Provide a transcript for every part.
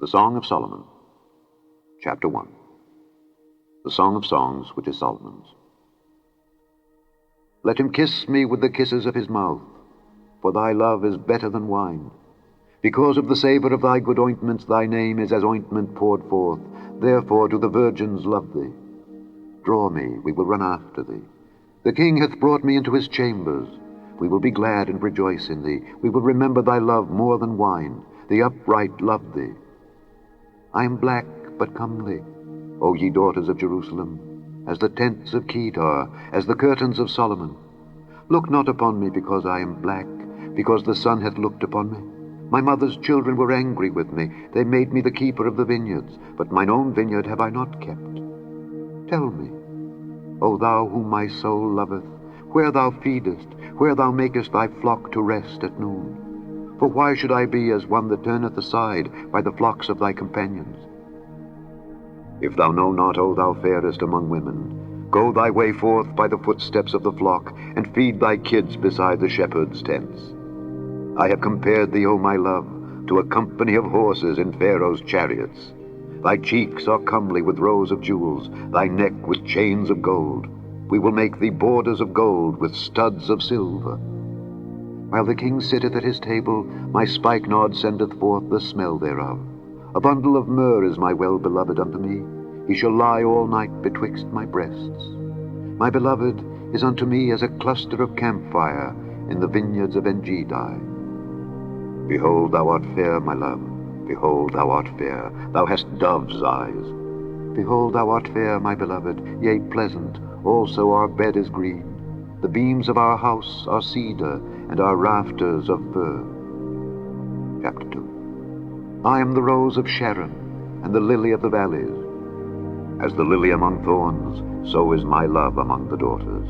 The Song of Solomon, Chapter 1. The Song of Songs, which is Solomon's. Let him kiss me with the kisses of his mouth, for thy love is better than wine. Because of the savour of thy good ointments, thy name is as ointment poured forth. Therefore do the virgins love thee. Draw me, we will run after thee. The king hath brought me into his chambers. We will be glad and rejoice in thee. We will remember thy love more than wine. The upright love thee. I am black but comely, O ye daughters of Jerusalem, as the tents of Kedar, as the curtains of Solomon. Look not upon me because I am black, because the sun hath looked upon me. My mother's children were angry with me. They made me the keeper of the vineyards, but mine own vineyard have I not kept. Tell me, O thou whom my soul loveth, where thou feedest, where thou makest thy flock to rest at noon. For why should I be as one that turneth aside by the flocks of thy companions? If thou know not, O thou fairest among women, go thy way forth by the footsteps of the flock, and feed thy kids beside the shepherds' tents. I have compared thee, O my love, to a company of horses in Pharaoh's chariots. Thy cheeks are comely with rows of jewels, thy neck with chains of gold. We will make thee borders of gold with studs of silver. While the king sitteth at his table, my spikenard sendeth forth the smell thereof. A bundle of myrrh is my well-beloved unto me. He shall lie all night betwixt my breasts. My beloved is unto me as a cluster of camphire in the vineyards of En-gedi. Behold, thou art fair, my love. Behold, thou art fair. Thou hast dove's eyes. Behold, thou art fair, my beloved, yea, pleasant. Also our bed is green. The beams of our house are cedar, and our rafters of fir. Chapter 2. I am the rose of Sharon, and the lily of the valleys. As the lily among thorns, so is my love among the daughters.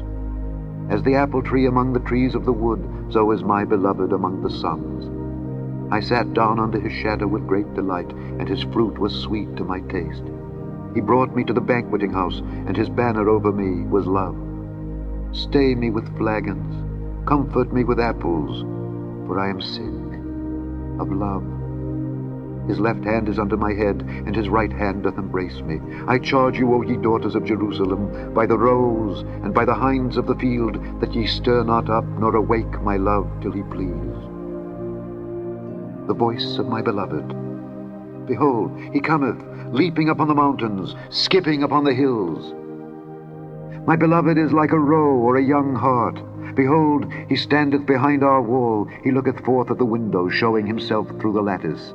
As the apple tree among the trees of the wood, so is my beloved among the sons. I sat down under his shadow with great delight, and his fruit was sweet to my taste. He brought me to the banqueting house, and his banner over me was love. Stay me with flagons, comfort me with apples, for I am sick of love. His left hand is under my head, and his right hand doth embrace me. I charge you, O ye daughters of Jerusalem, by the roes and by the hinds of the field, that ye stir not up nor awake my love till he please. The voice of my beloved. Behold, he cometh, leaping upon the mountains, skipping upon the hills. My beloved is like a roe or a young hart. Behold, he standeth behind our wall. He looketh forth at the window, showing himself through the lattice.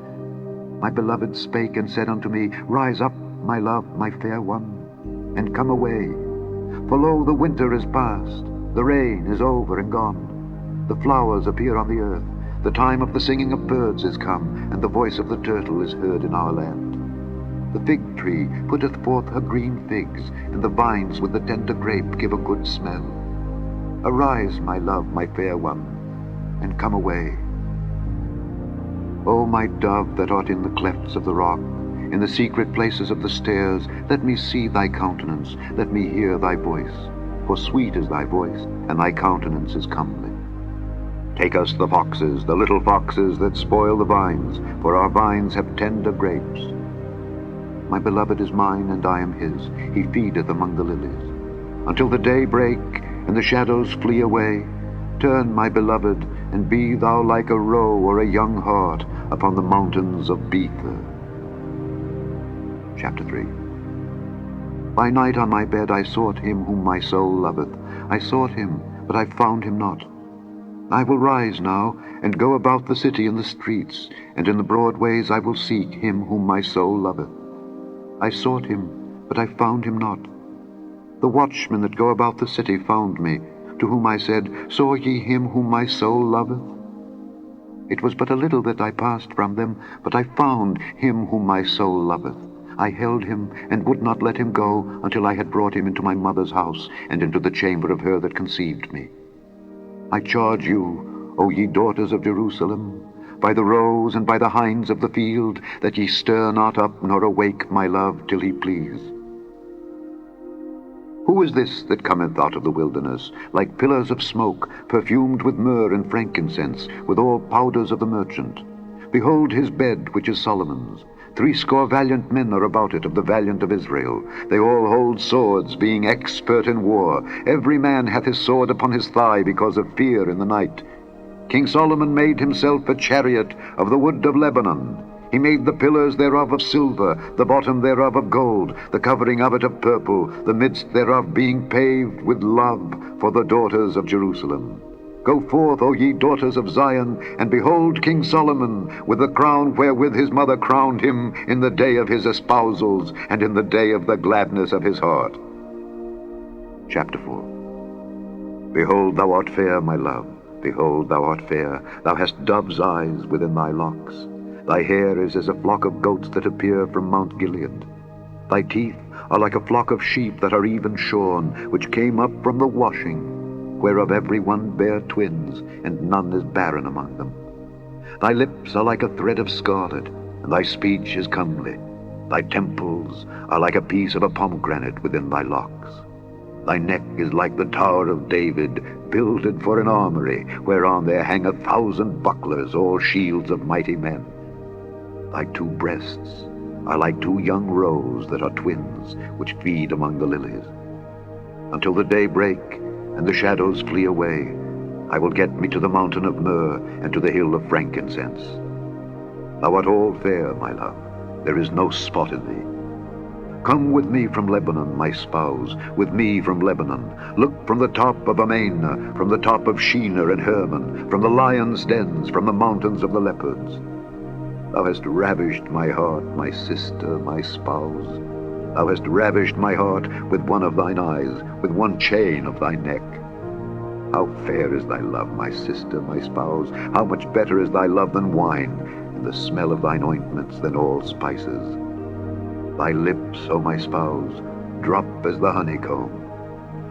My beloved spake and said unto me, Rise up, my love, my fair one, and come away. For lo, the winter is past, the rain is over and gone. The flowers appear on the earth. The time of the singing of birds is come, and the voice of the turtle is heard in our land. The fig tree putteth forth her green figs, and the vines with the tender grape give a good smell. Arise, my love, my fair one, and come away. O my dove that art in the clefts of the rock, in the secret places of the stairs, let me see thy countenance, let me hear thy voice. For sweet is thy voice, and thy countenance is comely. Take us the foxes, the little foxes that spoil the vines, for our vines have tender grapes. My beloved is mine, and I am his. He feedeth among the lilies. Until the day break, and the shadows flee away, turn, my beloved, and be thou like a roe or a young hart upon the mountains of Bether. Chapter 3. By night on my bed I sought him whom my soul loveth. I sought him, but I found him not. I will rise now, and go about the city in the streets, and in the broad ways I will seek him whom my soul loveth. I sought him, but I found him not. The watchmen that go about the city found me, to whom I said, Saw ye him whom my soul loveth? It was but a little that I passed from them, but I found him whom my soul loveth. I held him, and would not let him go, until I had brought him into my mother's house, and into the chamber of her that conceived me. I charge you, O ye daughters of Jerusalem, by the roes and by the hinds of the field, that ye stir not up nor awake my love till he please. Who is this that cometh out of the wilderness, like pillars of smoke, perfumed with myrrh and frankincense, with all powders of the merchant? Behold his bed, which is Solomon's. 60 valiant men are about it of the valiant of Israel. They all hold swords, being expert in war. Every man hath his sword upon his thigh because of fear in the night. King Solomon made himself a chariot of the wood of Lebanon. He made the pillars thereof of silver, the bottom thereof of gold, the covering of it of purple, the midst thereof being paved with love for the daughters of Jerusalem. Go forth, O ye daughters of Zion, and behold King Solomon, with the crown wherewith his mother crowned him in the day of his espousals, and in the day of the gladness of his heart. Chapter 4. Behold, thou art fair, my love. Behold, thou art fair. Thou hast dove's eyes within thy locks. Thy hair is as a flock of goats that appear from Mount Gilead. Thy teeth are like a flock of sheep that are even shorn, which came up from the washing, whereof every one bare twins, and none is barren among them. Thy lips are like a thread of scarlet, and thy speech is comely. Thy temples are like a piece of a pomegranate within thy locks. Thy neck is like the Tower of David, builded for an armory, whereon there hang 1,000 bucklers, all shields of mighty men. Thy 2 breasts are like 2 young roes that are twins, which feed among the lilies. Until the day break, and the shadows flee away, I will get me to the mountain of myrrh, and to the hill of frankincense. Thou art all fair, my love, there is no spot in thee. Come with me from Lebanon, my spouse, with me from Lebanon. Look from the top of Amana, from the top of Shinar and Hermon, from the lions' dens, from the mountains of the leopards. Thou hast ravished my heart, my sister, my spouse. Thou hast ravished my heart with one of thine eyes, with one chain of thy neck. How fair is thy love, my sister, my spouse! How much better is thy love than wine, and the smell of thine ointments than all spices. Thy lips, O my spouse, drop as the honeycomb.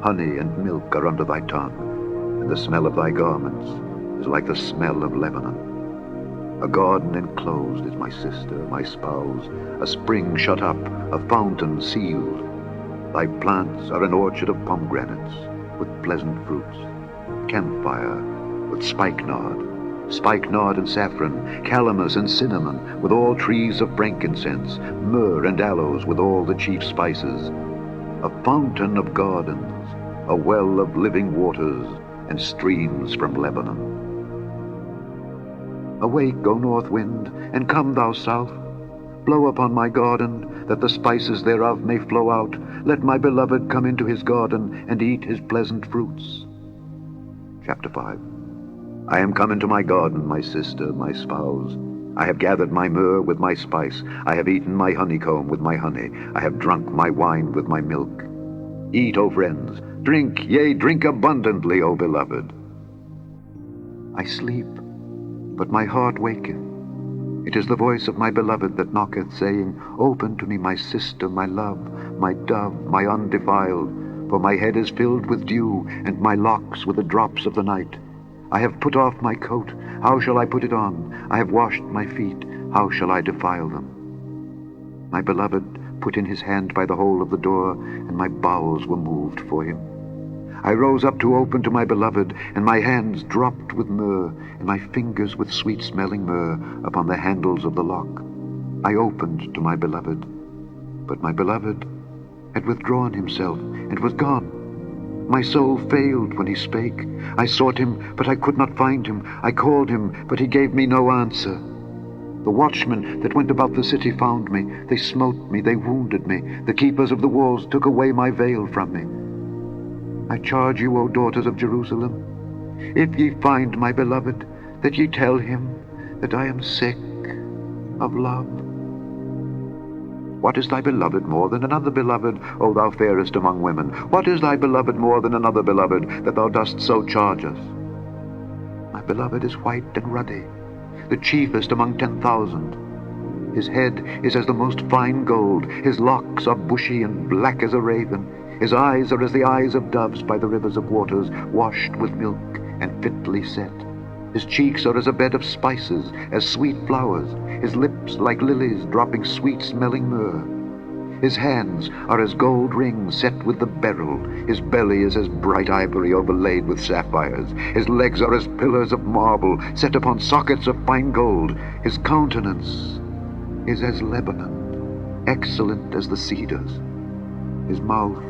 Honey and milk are under thy tongue, and the smell of thy garments is like the smell of Lebanon. A garden enclosed is my sister, my spouse, a spring shut up, a fountain sealed. Thy plants are an orchard of pomegranates, with pleasant fruits, camphire, with spikenard and saffron, calamus and cinnamon, with all trees of frankincense, myrrh and aloes, with all the chief spices. A fountain of gardens, a well of living waters, and streams from Lebanon. Awake, O north wind, and come, thou south. Blow upon my garden, that the spices thereof may flow out. Let my beloved come into his garden, and eat his pleasant fruits. Chapter 5. I am come into my garden, my sister, my spouse. I have gathered my myrrh with my spice. I have eaten my honeycomb with my honey. I have drunk my wine with my milk. Eat, O friends, drink, yea, drink abundantly, O beloved. I sleep, but my heart waketh. It is the voice of my beloved that knocketh, saying, Open to me, my sister, my love, my dove, my undefiled, for my head is filled with dew, and my locks with the drops of the night. I have put off my coat, how shall I put it on? I have washed my feet, how shall I defile them? My beloved put in his hand by the hole of the door, and my bowels were moved for him. I rose up to open to my beloved, and my hands dropped with myrrh, and my fingers with sweet-smelling myrrh upon the handles of the lock. I opened to my beloved, but my beloved had withdrawn himself, and was gone. My soul failed when he spake. I sought him, but I could not find him. I called him, but he gave me no answer. The watchmen that went about the city found me. They smote me, they wounded me. The keepers of the walls took away my veil from me. I charge you, O daughters of Jerusalem, if ye find my beloved, that ye tell him that I am sick of love. What is thy beloved more than another beloved, O thou fairest among women? What is thy beloved more than another beloved, that thou dost so charge us? My beloved is white and ruddy, the chiefest among 10,000. His head is as the most fine gold, his locks are bushy and black as a raven. His eyes are as the eyes of doves by the rivers of waters, washed with milk and fitly set. His cheeks are as a bed of spices, as sweet flowers, his lips like lilies dropping sweet-smelling myrrh. His hands are as gold rings set with the beryl, his belly is as bright ivory overlaid with sapphires, his legs are as pillars of marble set upon sockets of fine gold, his countenance is as Lebanon, excellent as the cedars. His mouth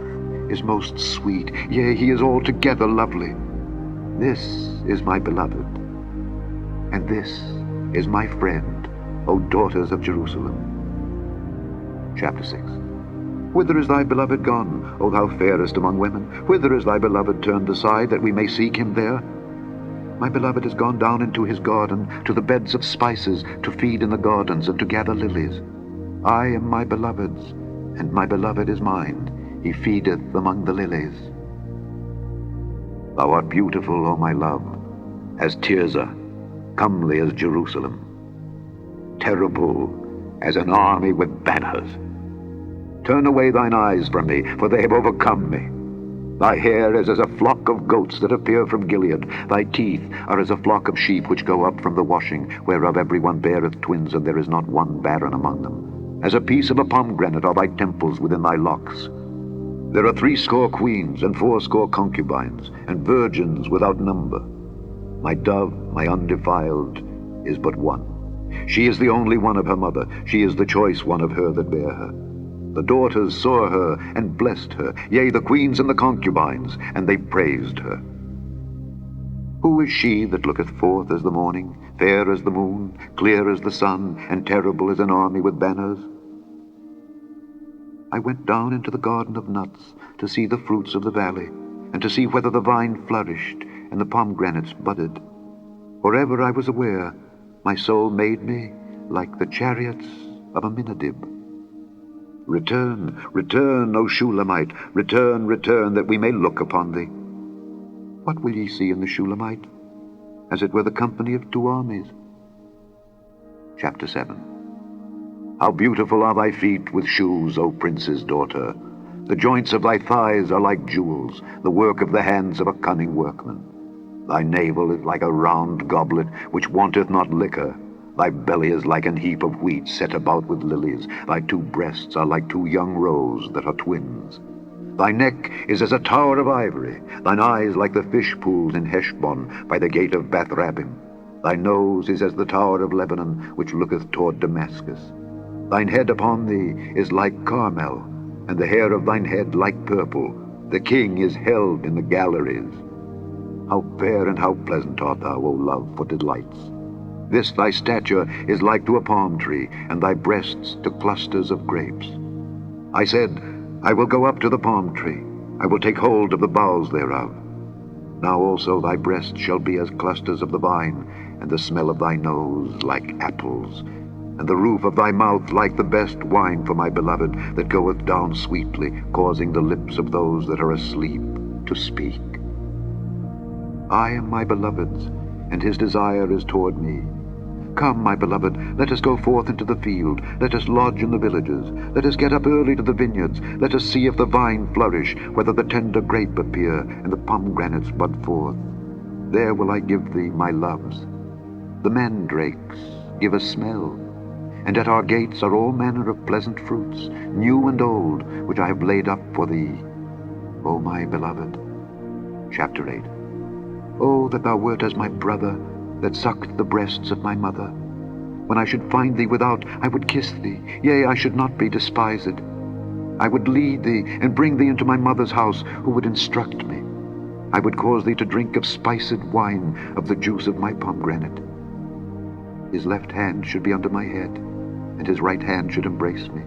is most sweet, yea, he is altogether lovely. This is my beloved, and this is my friend, O daughters of Jerusalem. Chapter 6. Whither is thy beloved gone, O thou fairest among women? Whither is thy beloved turned aside, that we may seek him there? My beloved is gone down into his garden, to the beds of spices, to feed in the gardens, and to gather lilies. I am my beloved's, and my beloved is mine. He feedeth among the lilies. Thou art beautiful, O my love, as Tirzah, comely as Jerusalem, terrible as an army with banners. Turn away thine eyes from me, for they have overcome me. Thy hair is as a flock of goats that appear from Gilead. Thy teeth are as a flock of sheep which go up from the washing, whereof every one beareth twins, and there is not one barren among them. As a piece of a pomegranate are thy temples within thy locks. There are 80 queens, and 80 concubines, and virgins without number. My dove, my undefiled, is but one. She is the only one of her mother. She is the choice one of her that bare her. The daughters saw her and blessed her, yea, the queens and the concubines, and they praised her. Who is she that looketh forth as the morning, fair as the moon, clear as the sun, and terrible as an army with banners? I went down into the garden of nuts to see the fruits of the valley, and to see whether the vine flourished and the pomegranates budded. For ever I was aware, my soul made me like the chariots of a Minadib. Return, return, O Shulamite, return, return, that we may look upon thee. What will ye see in the Shulamite? As it were the company of 2 armies. Chapter 7. How beautiful are thy feet with shoes, O prince's daughter! The joints of thy thighs are like jewels, the work of the hands of a cunning workman. Thy navel is like a round goblet, which wanteth not liquor. Thy belly is like an heap of wheat set about with lilies. Thy 2 breasts are like 2 young roes that are twins. Thy neck is as a tower of ivory, thine eyes like the fish pools in Heshbon by the gate of Bath-rabbim. Thy nose is as the tower of Lebanon, which looketh toward Damascus. Thine head upon thee is like Carmel, and the hair of thine head like purple. The king is held in the galleries. How fair and how pleasant art thou, O love, for delights! This thy stature is like to a palm tree, and thy breasts to clusters of grapes. I said, I will go up to the palm tree, I will take hold of the boughs thereof. Now also thy breasts shall be as clusters of the vine, and the smell of thy nose like apples, and the roof of thy mouth like the best wine for my beloved, that goeth down sweetly, causing the lips of those that are asleep to speak. I am my beloved's, and his desire is toward me. Come, my beloved, let us go forth into the field. Let us lodge in the villages. Let us get up early to the vineyards. Let us see if the vine flourish, whether the tender grape appear, and the pomegranates bud forth. There will I give thee my loves. The mandrakes give a smell, and at our gates are all manner of pleasant fruits, new and old, which I have laid up for thee, O my beloved. Chapter 8. Oh, that thou wert as my brother, that sucked the breasts of my mother. When I should find thee without, I would kiss thee, yea, I should not be despised. I would lead thee, and bring thee into my mother's house, who would instruct me. I would cause thee to drink of spiced wine, of the juice of my pomegranate. His left hand should be under my head, and his right hand should embrace me.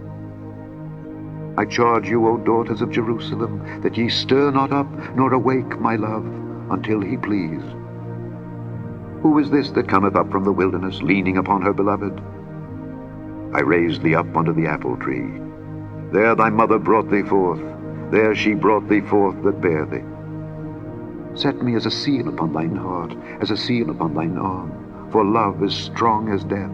I charge you, O daughters of Jerusalem, that ye stir not up, nor awake my love, until he please. Who is this that cometh up from the wilderness, leaning upon her beloved? I raised thee up unto the apple tree. There thy mother brought thee forth. There she brought thee forth that bare thee. Set me as a seal upon thine heart, as a seal upon thine arm. For love is strong as death.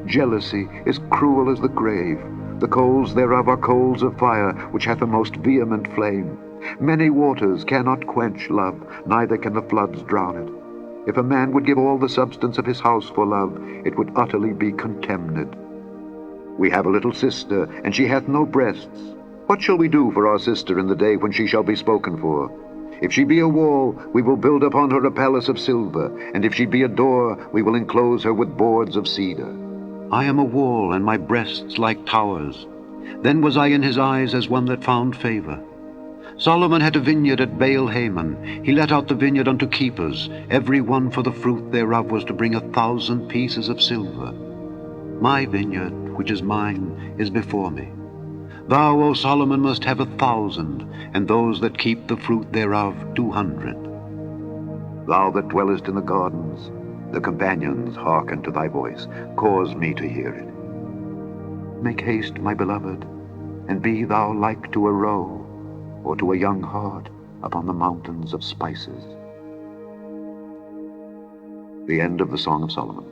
Jealousy is cruel as the grave. The coals thereof are coals of fire, which hath a most vehement flame. Many waters cannot quench love, neither can the floods drown it. If a man would give all the substance of his house for love, it would utterly be contemned. We have a little sister, and she hath no breasts. What shall we do for our sister in the day when she shall be spoken for? If she be a wall, we will build upon her a palace of silver, and if she be a door, we will enclose her with boards of cedar. I am a wall, and my breasts like towers. Then was I in his eyes as one that found favor. Solomon had a vineyard at Baal Haman. He let out the vineyard unto keepers. Every one for the fruit thereof was to bring 1,000 pieces of silver. My vineyard, which is mine, is before me. Thou, O Solomon, must have 1,000, and those that keep the fruit thereof 200. Thou that dwellest in the gardens, the companions hearken to thy voice. Cause me to hear it. Make haste, my beloved, and be thou like to a roe, or to a young hart upon the mountains of spices. The end of the Song of Solomon.